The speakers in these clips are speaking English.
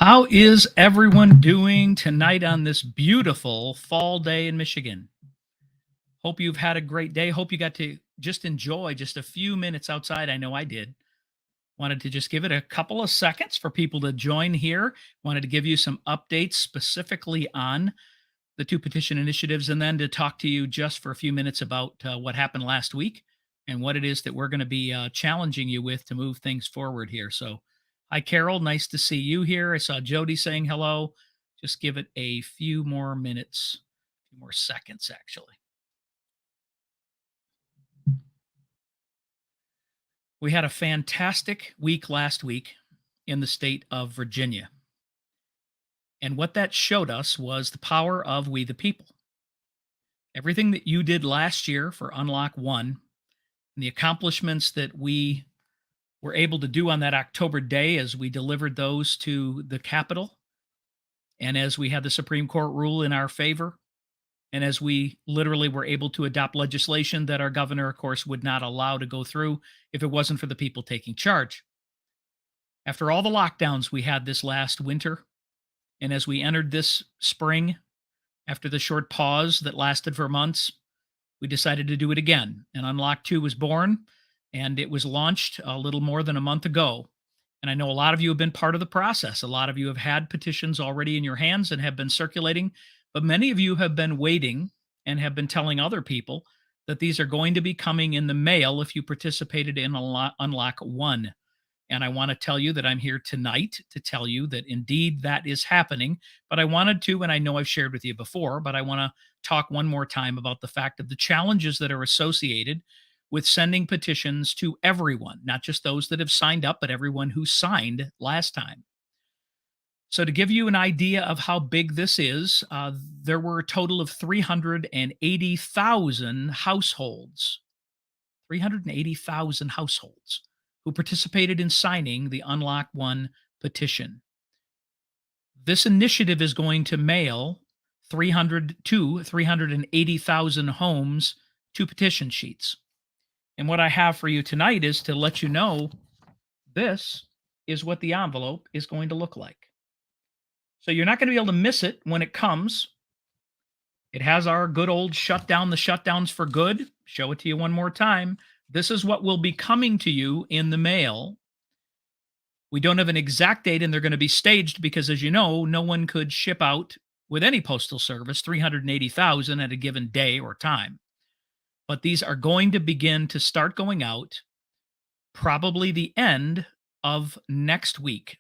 How is everyone doing tonight on this beautiful fall day in Michigan? Hope you've had a great day. Hope you got to just enjoy just a few minutes outside. I know I did. Wanted to just give it a couple of seconds for people to join here. Wanted to give you some updates specifically on the two petition initiatives and then to talk to you just for a few minutes about what happened last week and what it is that we're going to be challenging you with to move things forward here. So, hi, Carol. Nice to see you here. I saw Jody saying hello. Just give it a few more minutes, a few more seconds, actually. We had a fantastic week last week in the state of Virginia. And what that showed us was the power of we the people. Everything that you did last year for Unlock One and the accomplishments that we were able to do on that October day as we delivered those to the Capitol and as we had the Supreme Court rule in our favor, and as we literally were able to adopt legislation that our governor, of course, would not allow to go through if it wasn't for the people taking charge. After all the lockdowns we had this last winter, and as we entered this spring, after the short pause that lasted for months, we decided to do it again. And Unlock 2 was born, and it was launched a little more than a month ago. And I know a lot of you have been part of the process. A lot of you have had petitions already in your hands and have been circulating, but many of you have been waiting and have been telling other people that these are going to be coming in the mail if you participated in Unlock 1. And I want to tell you that I'm here tonight to tell you that indeed that is happening. But I wanted to, and I know I've shared with you before, but I want to talk one more time about the fact of the challenges that are associated with sending petitions to everyone, not just those that have signed up, but everyone who signed last time. So, to give you an idea of how big this is, there were a total of 380,000 households, 380,000 households who participated in signing the Unlock One petition. This initiative is going to mail 380,000 homes to petition sheets. And what I have for you tonight is to let you know this is what the envelope is going to look like. So you're not going to be able to miss it when it comes. It has our good old shut down the shutdowns for good. Show it to you one more time. This is what will be coming to you in the mail. We don't have an exact date, and they're going to be staged because, as you know, no one could ship out with any postal service 380,000 at a given day or time. But these are going to begin to start going out probably the end of next week.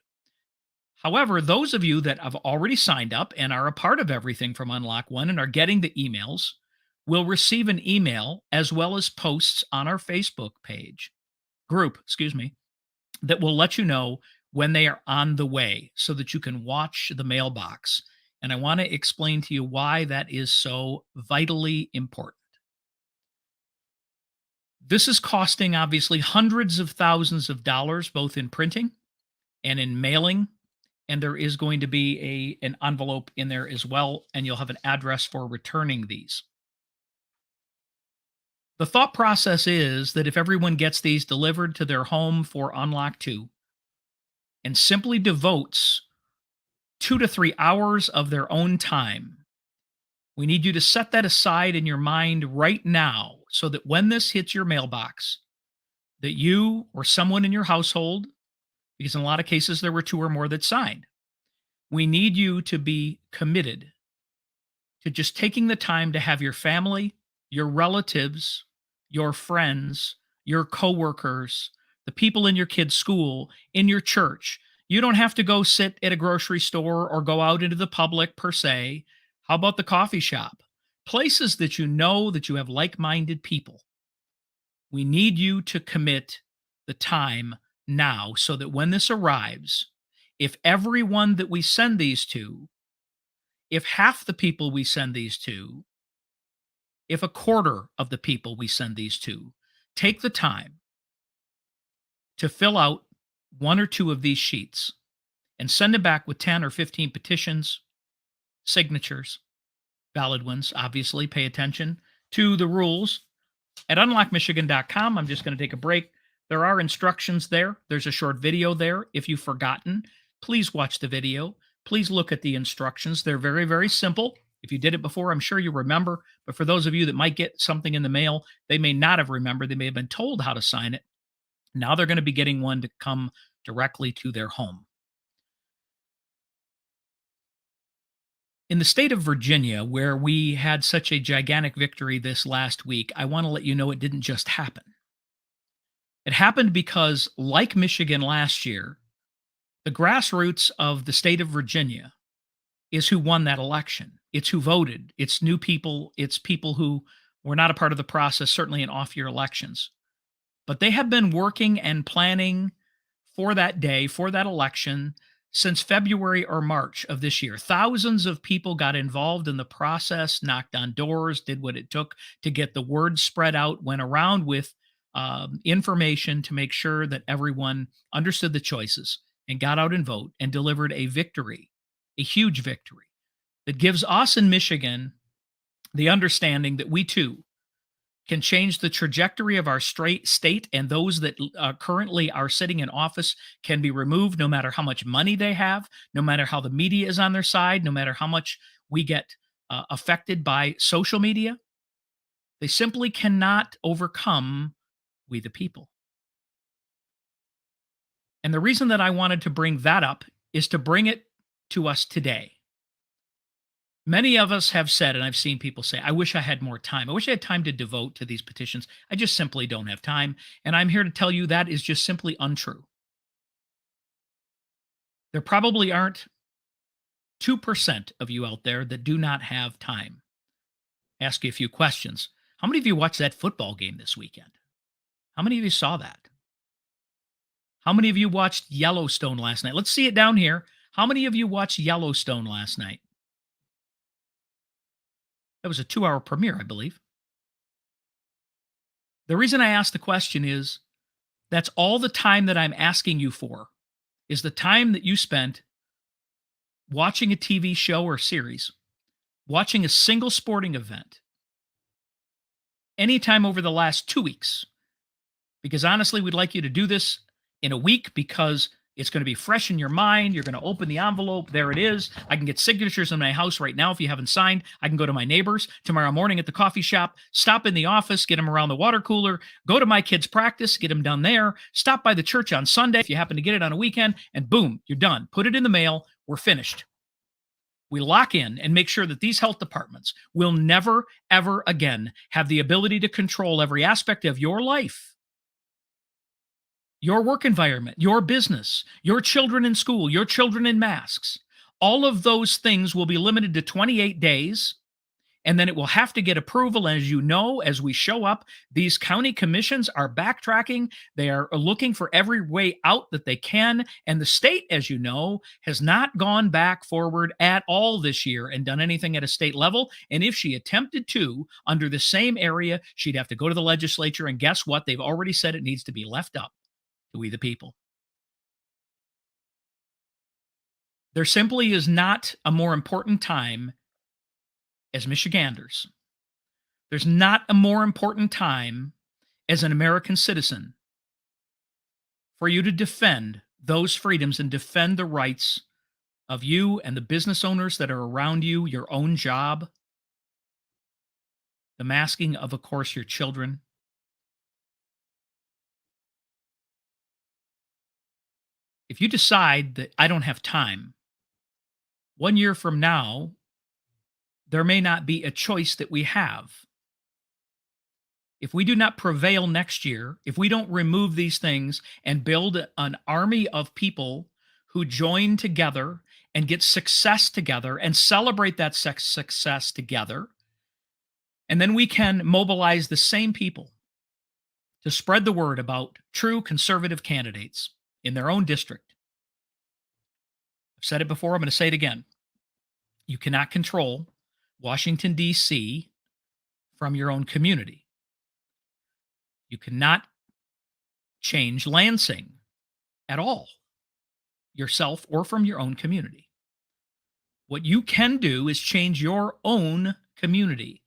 However, those of you that have already signed up and are a part of everything from Unlock One and are getting the emails will receive an email as well as posts on our Facebook group, that will let you know when they are on the way so that you can watch the mailbox. And I want to explain to you why that is so vitally important. This is costing obviously hundreds of thousands of dollars, both in printing and in mailing. And there is going to be an envelope in there as well, and you'll have an address for returning these. The thought process is that if everyone gets these delivered to their home for Unlock 2 and simply devotes 2 to 3 hours of their own time, we need you to set that aside in your mind right now so that when this hits your mailbox, that you or someone in your household, because in a lot of cases there were 2 or more that signed, we need you to be committed to just taking the time to have your family, your relatives, your friends, your coworkers, the people in your kid's school, in your church. You don't have to go sit at a grocery store or go out into the public per se. How about the coffee shop? Places that you know that you have like-minded people. We need you to commit the time now so that when this arrives, if everyone that we send these to, if half the people we send these to, if a quarter of the people we send these to take the time to fill out 1 or 2 of these sheets and send them back with 10 or 15 petitions, signatures, valid ones, obviously, pay attention to the rules. At unlockmichigan.com, I'm just going to take a break. There are instructions there. There's a short video there. If you've forgotten, please watch the video. Please look at the instructions. They're very, very simple. If you did it before, I'm sure you remember. But for those of you that might get something in the mail, they may not have remembered. They may have been told how to sign it. Now they're going to be getting one to come directly to their home. In the state of Virginia, where we had such a gigantic victory this last week, I want to let you know it didn't just happen. It happened because, like Michigan last year, the grassroots of the state of Virginia is who won that election. It's who voted. It's new people. It's people who were not a part of the process, certainly in off year elections. But they have been working and planning for that day, for that election, since February or March of this year. Thousands of people got involved in the process, knocked on doors, did what it took to get the word spread out, went around with information to make sure that everyone understood the choices and got out and vote and delivered a victory, a huge victory that gives us in Michigan the understanding that we too can change the trajectory of our state, and those that currently are sitting in office can be removed no matter how much money they have, no matter how the media is on their side, no matter how much we get affected by social media. They simply cannot overcome we the people. And the reason that I wanted to bring that up is to bring it to us today. Many of us have said, and I've seen people say, I wish I had more time. I wish I had time to devote to these petitions. I just simply don't have time. And I'm here to tell you that is just simply untrue. There probably aren't 2% of you out there that do not have time. Ask you a few questions. How many of you watched that football game this weekend? How many of you saw that? How many of you watched Yellowstone last night? Let's see it down here. How many of you watched Yellowstone last night? That was a 2-hour premiere, I believe. The reason I ask the question is that's all the time that I'm asking you for is the time that you spent watching a TV show or series, watching a single sporting event, anytime over the last 2 weeks. Because honestly, we'd like you to do this in a week because it's going to be fresh in your mind. You're going to open the envelope. There it is. I can get signatures in my house right now if you haven't signed. I can go to my neighbors tomorrow morning at the coffee shop, stop in the office, get them around the water cooler, go to my kids' practice, get them done there, stop by the church on Sunday if you happen to get it on a weekend, and boom, you're done. Put it in the mail. We're finished. We lock in and make sure that these health departments will never, ever again have the ability to control every aspect of your life. Your work environment, your business, your children in school, your children in masks. All of those things will be limited to 28 days, and then it will have to get approval. As you know, as we show up, these county commissions are backtracking. They are looking for every way out that they can. And the state, as you know, has not gone back forward at all this year and done anything at a state level. And if she attempted to, under the same area, she'd have to go to the legislature. And guess what? They've already said it needs to be left up to we the people. There simply is not a more important time as Michiganders. There's not a more important time as an American citizen for you to defend those freedoms and defend the rights of you and the business owners that are around you, your own job, the masking of course, your children. If you decide that I don't have time, 1 year from now, there may not be a choice that we have. If we do not prevail next year, if we don't remove these things and build an army of people who join together and get success together and celebrate that success together, and then we can mobilize the same people to spread the word about true conservative candidates in their own district. I've said it before, I'm going to say it again. You cannot control Washington, D.C. from your own community. You cannot change Lansing at all, yourself or from your own community. What you can do is change your own community,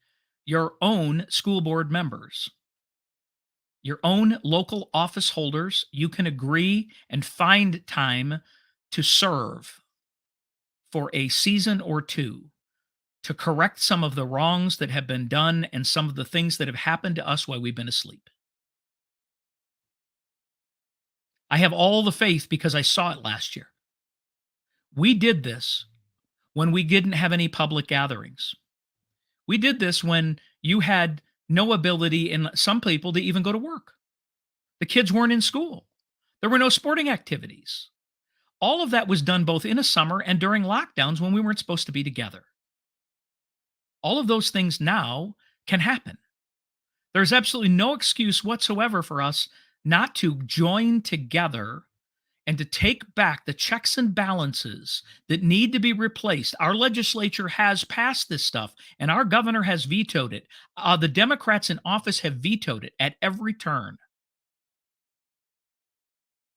your own school board members, your own local office holders. You can agree and find time to serve for a season or two to correct some of the wrongs that have been done and some of the things that have happened to us while we've been asleep. I have all the faith because I saw it last year. We did this when we didn't have any public gatherings. We did this when you had no ability in some people to even go to work. The kids weren't in school. There were no sporting activities. All of that was done both in a summer and during lockdowns when we weren't supposed to be together. All of those things now can happen. There's absolutely no excuse whatsoever for us not to join together and to take back the checks and balances that need to be replaced. Our legislature has passed this stuff, and our governor has vetoed it. The Democrats in office have vetoed it at every turn.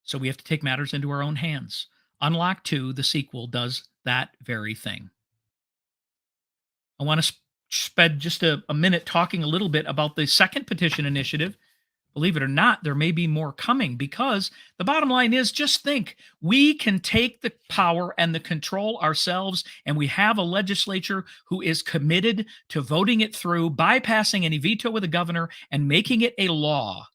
So we have to take matters into our own hands. Unlock 2, the sequel, does that very thing. I want to spend just a minute talking a little bit about the second petition initiative. Believe it or not, there may be more coming, because the bottom line is, just think, we can take the power and the control ourselves, and we have a legislature who is committed to voting it through, bypassing any veto with the governor and making it a law.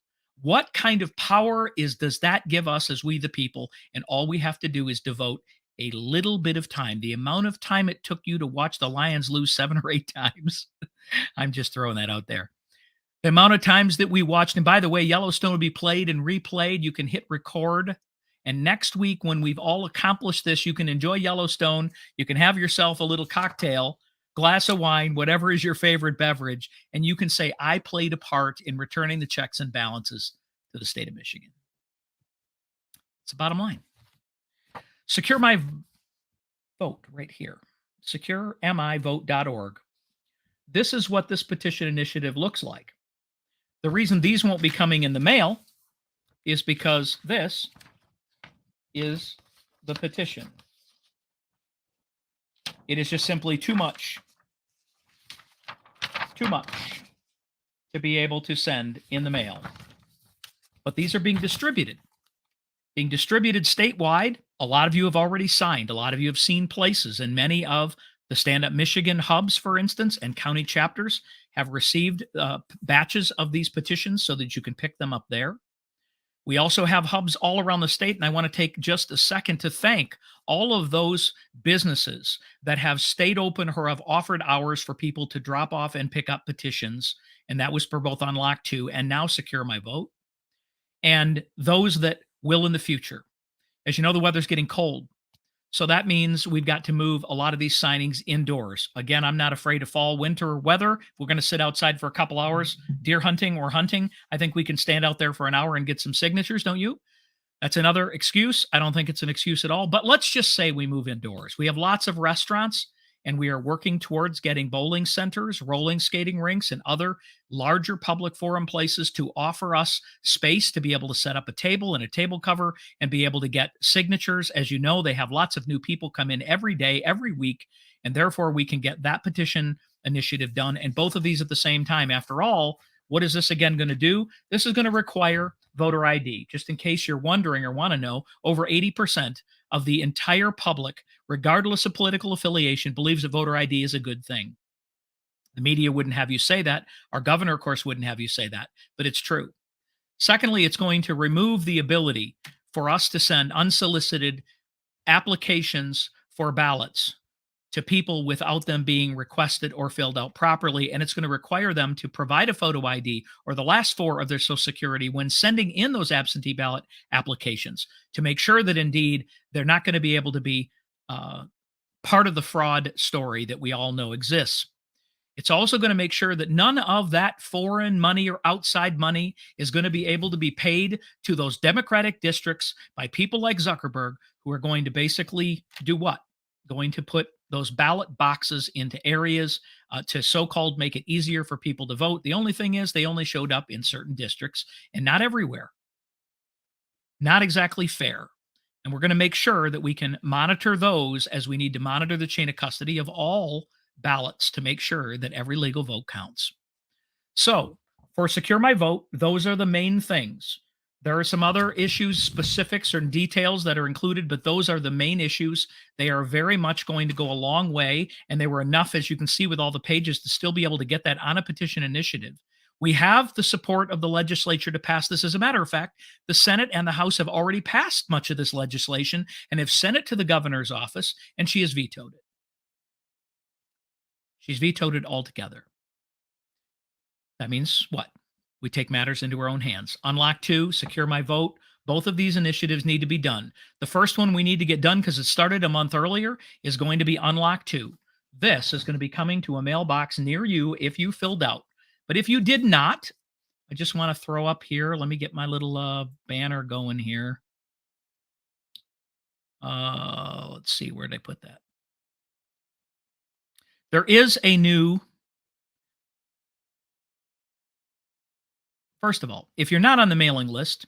What kind of power does that give us as we the people? And all we have to do is devote a little bit of time, the amount of time it took you to watch the Lions lose 7 or 8 times. I'm just throwing that out there. The amount of times that we watched, and by the way, Yellowstone will be played and replayed. You can hit record. And next week, when we've all accomplished this, you can enjoy Yellowstone. You can have yourself a little cocktail, glass of wine, whatever is your favorite beverage, and you can say, I played a part in returning the checks and balances to the state of Michigan. It's the bottom line. Secure my vote right here. securemivote.org. This is what this petition initiative looks like. The reason these won't be coming in the mail is because this is the petition. It is just simply too much to be able to send in the mail. But these are being distributed statewide. A lot of you have already signed. A lot of you have seen places, and many of the Stand Up Michigan hubs, for instance, and county chapters have received batches of these petitions so that you can pick them up there. We also have hubs all around the state, and I want to take just a second to thank all of those businesses that have stayed open or have offered hours for people to drop off and pick up petitions, and that was for both Unlock 2 and now Secure My Vote, and those that will in the future. As you know, the weather's getting cold. So that means we've got to move a lot of these signings indoors. Again, I'm not afraid of fall, winter weather. If we're going to sit outside for a couple hours, deer hunting or hunting, I think we can stand out there for an hour and get some signatures, don't you? That's another excuse. I don't think it's an excuse at all. But let's just say we move indoors. We have lots of restaurants, and we are working towards getting bowling centers, rolling skating rinks, and other larger public forum places to offer us space to be able to set up a table and a table cover and be able to get signatures. As you know, they have lots of new people come in every day, every week, and therefore we can get that petition initiative done. And both of these at the same time. After all, what is this again going to do? This is going to require voter ID. Just in case you're wondering or want to know, over 80% of the entire public, regardless of political affiliation, believes that voter ID is a good thing. The media wouldn't have you say that. Our governor, of course, wouldn't have you say that, but it's true. Secondly, it's going to remove the ability for us to send unsolicited applications for ballots to people without them being requested or filled out properly. And it's going to require them to provide a photo ID or the last 4 of their Social Security when sending in those absentee ballot applications to make sure that indeed they're not going to be able to be part of the fraud story that we all know exists. It's also going to make sure that none of that foreign money or outside money is going to be able to be paid to those Democratic districts by people like Zuckerberg, who are going to basically do what? Going to put those ballot boxes into areas to so-called make it easier for people to vote. The only thing is they only showed up in certain districts and not everywhere. Not exactly fair. And we're going to make sure that we can monitor those as we need to monitor the chain of custody of all ballots to make sure that every legal vote counts. So for Secure My Vote, those are the main things There are some other issues, specifics, or details that are included, but those are the main issues. They are very much going to go a long way, and they were enough, as you can see with all the pages, to still be able to get that on a petition initiative. We have the support of the legislature to pass this. As a matter of fact, the Senate and the House have already passed much of this legislation and have sent it to the governor's office, and she has vetoed it. She's vetoed it altogether. That means what? We take matters into our own hands. Unlock 2, secure my vote. Both of these initiatives need to be done. The first one we need to get done because it started a month earlier is going to be Unlock 2. This is going to be coming to a mailbox near you if you filled out. But if you did not, I just want to throw up here. Let me get my little banner going here. Let's see, where did I put that? There is a new. First of all, if you're not on the mailing list,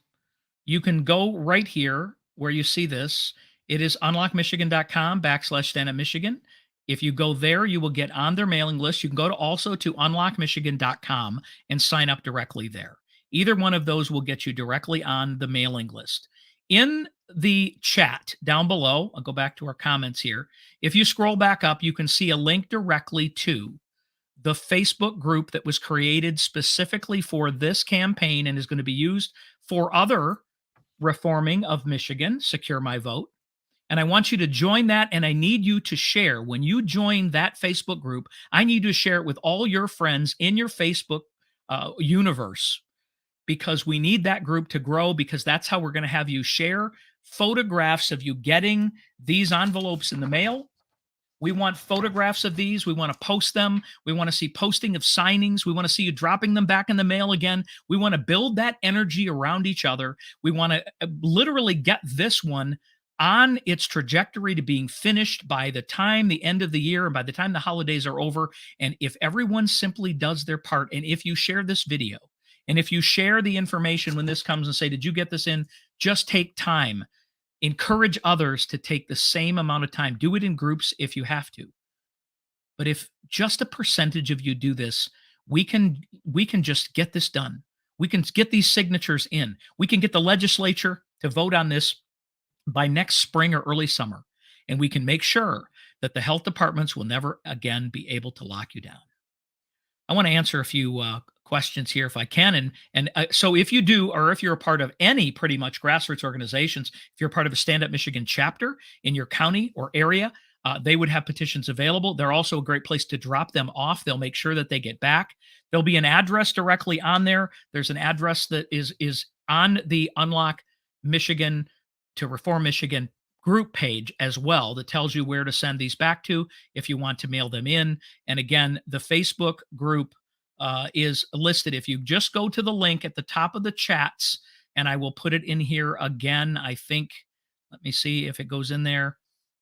you can go right here where you see this. It is unlockmichigan.com/stand-up-michigan. If you go there, you will get on their mailing list. You can go to also to unlockmichigan.com and sign up directly there. Either one of those will get you directly on the mailing list. In the chat down below, I'll go back to our comments here. If you scroll back up, you can see a link directly to the Facebook group that was created specifically for this campaign and is going to be used for other reforming of Michigan, Secure My Vote. And I want you to join that, and I need you to share. When you join that Facebook group, I need you to share it with all your friends in your Facebook universe, because we need that group to grow, because that's how we're going to have you share photographs of you getting these envelopes in the mail. We want photographs of these. We want to post them. We want to see posting of signings. We want to see you dropping them back in the mail again. We want to build that energy around each other. We want to literally get this one on its trajectory to being finished by the time the end of the year and by the time the holidays are over. And if everyone simply does their part, and if you share this video, and if you share the information when this comes and say, did you get this in? Just take time. Encourage others to take the same amount of time. Do it in groups if you have to. But if just a percentage of you do this, we can just get this done. We can get these signatures in. We can get the legislature to vote on this by next spring or early summer. And we can make sure that the health departments will never again be able to lock you down. I want to answer a few questions here if I can. So if you do, or if you're a part of any pretty much grassroots organizations, if you're part of a Stand Up Michigan chapter in your county or area, they would have petitions available. They're also a great place to drop them off. They'll make sure that they get back. There'll be an address directly on there. There's an address that is on the Unlock Michigan to Reform Michigan group page as well that tells you where to send these back to if you want to mail them in. And again, the Facebook group is listed. If you just go to the link at the top of the chats, and I will put it in here again, I think, let me see if it goes in there.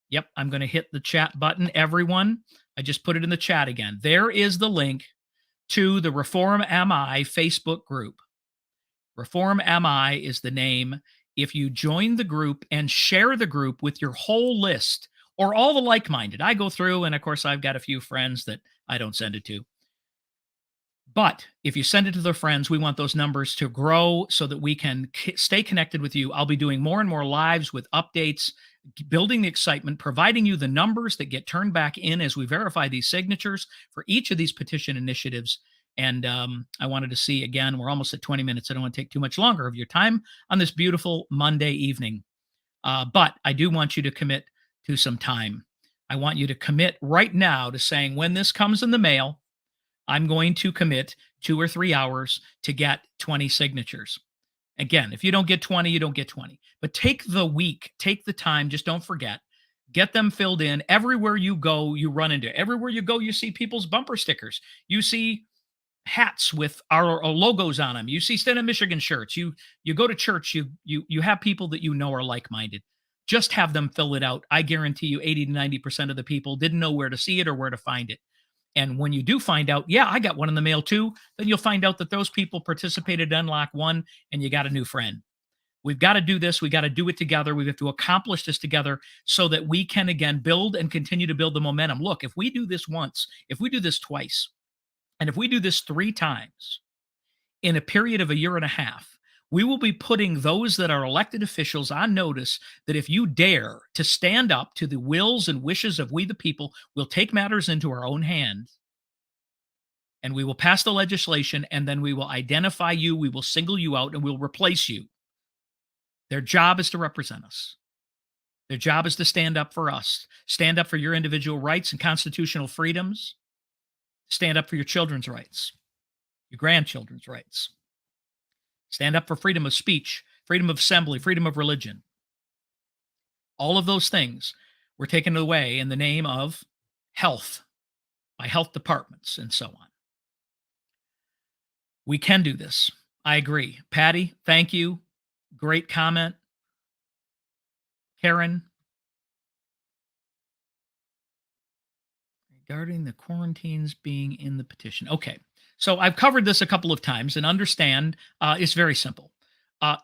Yep, I'm going to hit the chat button, everyone. I just put it in the chat again. There is the link to the Reform MI Facebook group. Reform MI is the name. If you join the group and share the group with your whole list or all the like-minded, I go through, and of course, I've got a few friends that I don't send it to. But if you send it to their friends, we want those numbers to grow so that we can stay connected with you. I'll be doing more and more lives with updates, building the excitement, providing you the numbers that get turned back in as we verify these signatures for each of these petition initiatives. And I wanted to see, again, we're almost at 20 minutes. I don't want to take too much longer of your time on this beautiful Monday evening. But I do want you to commit to some time. I want you to commit right now to saying, when this comes in the mail, I'm going to commit 2 or 3 hours to get 20 signatures. Again, if you don't get 20, you don't get 20. But take the week, take the time, just don't forget. Get them filled in. Everywhere you go, you run into. Everywhere you go, you see people's bumper stickers. You see hats with our logos on them. You see Stand Up Michigan shirts. You go to church, you have people that you know are like-minded. Just have them fill it out. I guarantee you 80 to 90% of the people didn't know where to see it or where to find it. And when you do find out, yeah, I got one in the mail too, then you'll find out that those people participated in Unlock 1 and you got a new friend. We've got to do this. We got to do it together. We have to accomplish this together so that we can, again, build and continue to build the momentum. Look, if we do this once, if we do this twice, and if we do this 3 times in a period of a year and a half, We will be putting those that are elected officials on notice that if you dare to stand up to the wills and wishes of we the people, we'll take matters into our own hands and we will pass the legislation, and then we will identify you, we will single you out, and we'll replace you. Their job is to represent us. Their job is to stand up for us, stand up for your individual rights and constitutional freedoms, stand up for your children's rights, your grandchildren's rights, stand up for freedom of speech, freedom of assembly, freedom of religion. All of those things were taken away in the name of health by health departments and so on. We can do this. I agree. Patty, thank you. Great comment. Karen, regarding the quarantines being in the petition. Okay. So I've covered this a couple of times and understand it's very simple.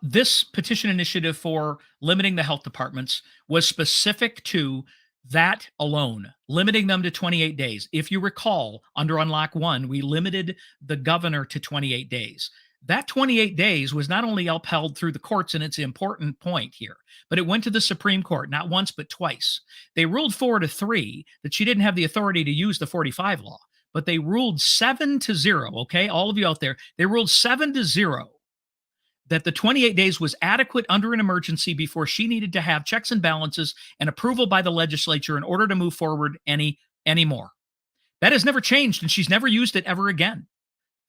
This petition initiative for limiting the health departments was specific to that alone, limiting them to 28 days. If you recall, under Unlock 1, we limited the governor to 28 days. That 28 days was not only upheld through the courts, and it's an important point here, but it went to the Supreme Court, not once, but twice. They ruled 4-3 that she didn't have the authority to use the 45 law, but they ruled 7-0, okay? All of you out there, they ruled 7-0 that the 28 days was adequate under an emergency before she needed to have checks and balances and approval by the legislature in order to move forward anymore. That has never changed, and she's never used it ever again.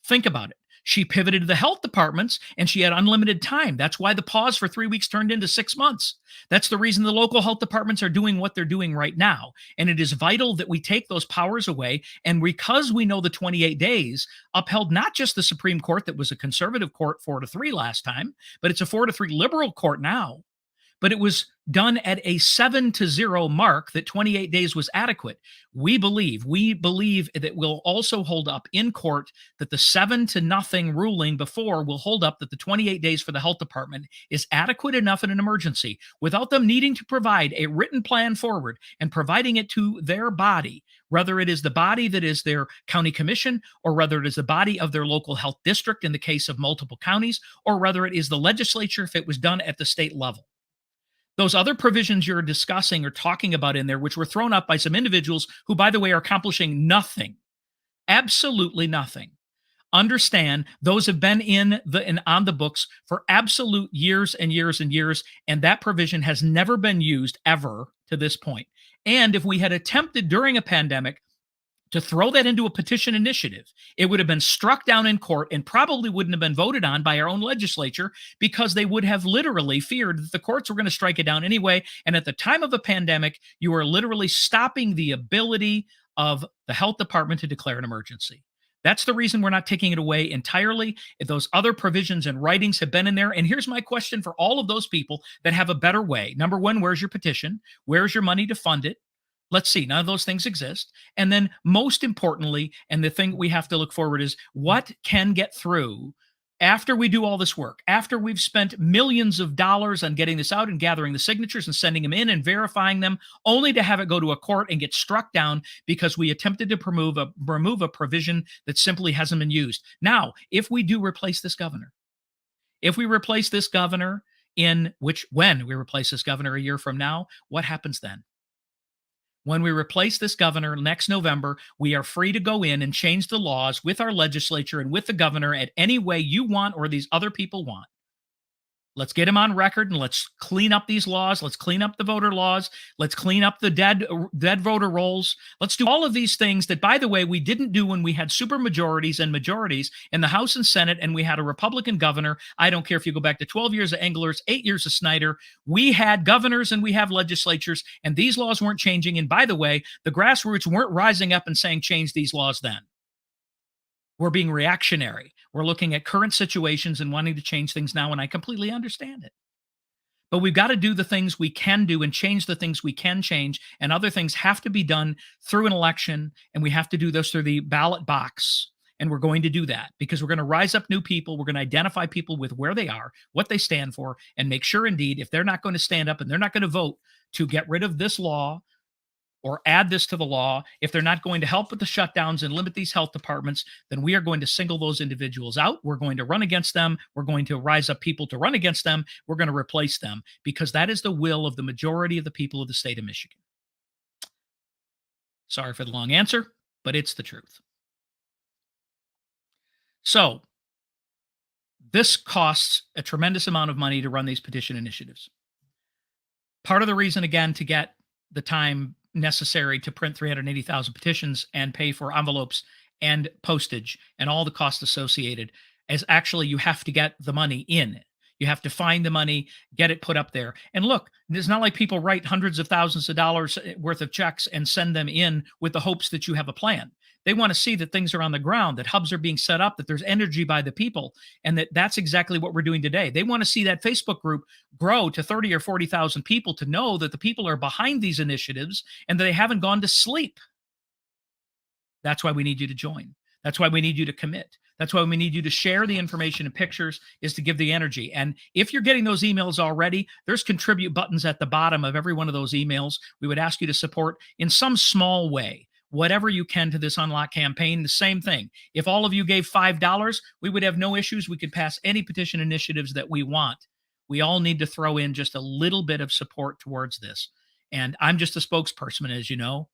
Think about it. She pivoted to the health departments and she had unlimited time. That's why the pause for 3 weeks turned into 6 months. That's the reason the local health departments are doing what they're doing right now. And it is vital that we take those powers away. And because we know the 28 days upheld not just the Supreme Court that was a conservative court 4-3 last time, but it's a 4-3 liberal court now. But it was done at a 7-0 mark that 28 days was adequate. We believe that will also hold up in court that the 7-0 ruling before will hold up that the 28 days for the health department is adequate enough in an emergency without them needing to provide a written plan forward and providing it to their body, whether it is the body that is their county commission or whether it is the body of their local health district in the case of multiple counties, or whether it is the legislature if it was done at the state level. Those other provisions you're discussing or talking about in there, which were thrown up by some individuals who, by the way, are accomplishing nothing, absolutely nothing. Understand those have been on the books for absolute years and years and years, and that provision has never been used ever to this point. And if we had attempted during a pandemic to throw that into a petition initiative, it would have been struck down in court and probably wouldn't have been voted on by our own legislature because they would have literally feared that the courts were going to strike it down anyway. And at the time of a pandemic, you are literally stopping the ability of the health department to declare an emergency. That's the reason we're not taking it away entirely. If those other provisions and writings have been in there. And here's my question for all of those people that have a better way. Number one, where's your petition? Where's your money to fund it? Let's see, none of those things exist. And then most importantly, and the thing we have to look forward is what can get through after we do all this work, after we've spent millions of dollars on getting this out and gathering the signatures and sending them in and verifying them, only to have it go to a court and get struck down because we attempted to remove a provision that simply hasn't been used. Now, if we do replace this governor, when we replace this governor a year from now, what happens then? When we replace this governor next November, we are free to go in and change the laws with our legislature and with the governor at any way you want or these other people want. Let's get him on record and let's clean up these laws. Let's clean up the voter laws. Let's clean up the dead voter rolls. Let's do all of these things that, by the way, we didn't do when we had super majorities and majorities in the House and Senate and we had a Republican governor. I don't care if you go back to 12 years of Englers, 8 years of Snyder. We had governors and we have legislatures, and these laws weren't changing. And by the way, the grassroots weren't rising up and saying, change these laws then. We're being reactionary. We're looking at current situations and wanting to change things now, and I completely understand it. But we've got to do the things we can do and change the things we can change, and other things have to be done through an election, and we have to do this through the ballot box, and we're going to do that because we're going to rise up new people. We're going to identify people with where they are, what they stand for, and make sure, indeed, if they're not going to stand up and they're not going to vote to get rid of this law, or add this to the law. If they're not going to help with the shutdowns and limit these health departments, then we are going to single those individuals out. We're going to run against them. We're going to rise up people to run against them. We're going to replace them because that is the will of the majority of the people of the state of Michigan. Sorry for the long answer, but it's the truth. So, this costs a tremendous amount of money to run these petition initiatives. Part of the reason, again, to get the time necessary to print 380,000 petitions and pay for envelopes and postage and all the costs associated is actually you have to get the money in. You have to find the money, get it put up there. And look, it's not like people write hundreds of thousands of dollars worth of checks and send them in with the hopes that you have a plan. They want to see that things are on the ground, that hubs are being set up, that there's energy by the people, and that's exactly what we're doing today. They want to see that Facebook group grow to 30 or 40,000 people to know that the people are behind these initiatives and that they haven't gone to sleep. That's why we need you to join. That's why we need you to commit. That's why we need you to share the information and pictures, is to give the energy. And if you're getting those emails already, there's contribute buttons at the bottom of every one of those emails. We would ask you to support in some small way, whatever you can, to this Unlock campaign. The same thing. If all of you gave $5, we would have no issues. We could pass any petition initiatives that we want. We all need to throw in just a little bit of support towards this. And I'm just a spokesperson, as you know.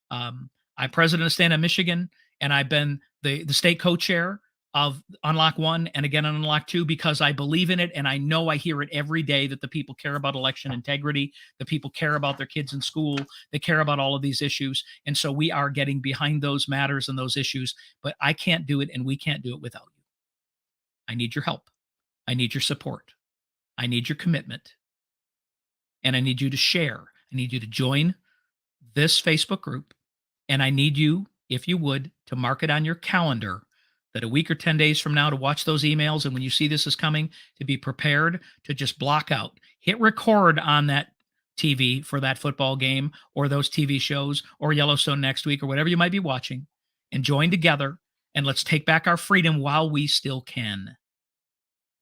I'm president of Stand Up Michigan, and I've been the state co-chair of Unlock 1 and again on Unlock 2 because I believe in it, and I know I hear it every day that the people care about election integrity, the people care about their kids in school, they care about all of these issues, and so we are getting behind those matters and those issues, but I can't do it, and we can't do it without you. I need your help. I need your support. I need your commitment, and I need you to share. I need you to join this Facebook group, and I need you, if you would, to mark it on your calendar that a week or 10 days from now to watch those emails. And when you see this is coming, to be prepared to just block out, hit record on that TV for that football game or those TV shows or Yellowstone next week or whatever you might be watching, and join together. And let's take back our freedom while we still can.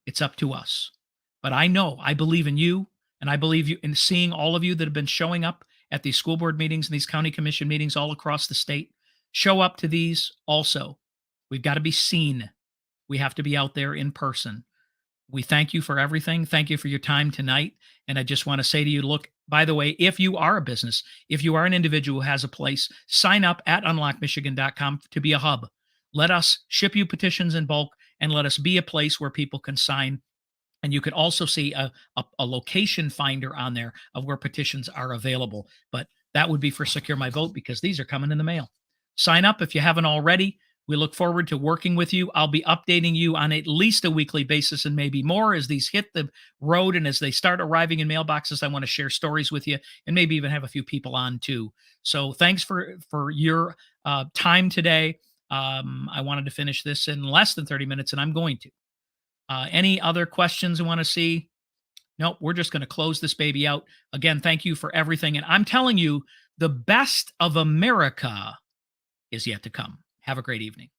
It's up to us. But I know, I believe in you, and I believe you in seeing all of you that have been showing up at these school board meetings and these county commission meetings all across the state. Show up to these also. We've got to be seen. We have to be out there in person. We thank you for everything. Thank you for your time tonight. And I just want to say to you, look, by the way, if you are a business, if you are an individual who has a place, sign up at unlockmichigan.com to be a hub. Let us ship you petitions in bulk, and let us be a place where people can sign. And you could also see a location finder on there of where petitions are available. But that would be for Secure My Vote, because these are coming in the mail. Sign up if you haven't already. We look forward to working with you. I'll be updating you on at least a weekly basis and maybe more as these hit the road and as they start arriving in mailboxes. I want to share stories with you and maybe even have a few people on too. So thanks for your time today. I wanted to finish this in less than 30 minutes, and I'm going to. Any other questions you want to see? Nope, we're just going to close this baby out. Again, thank you for everything. And I'm telling you, the best of America is yet to come. Have a great evening.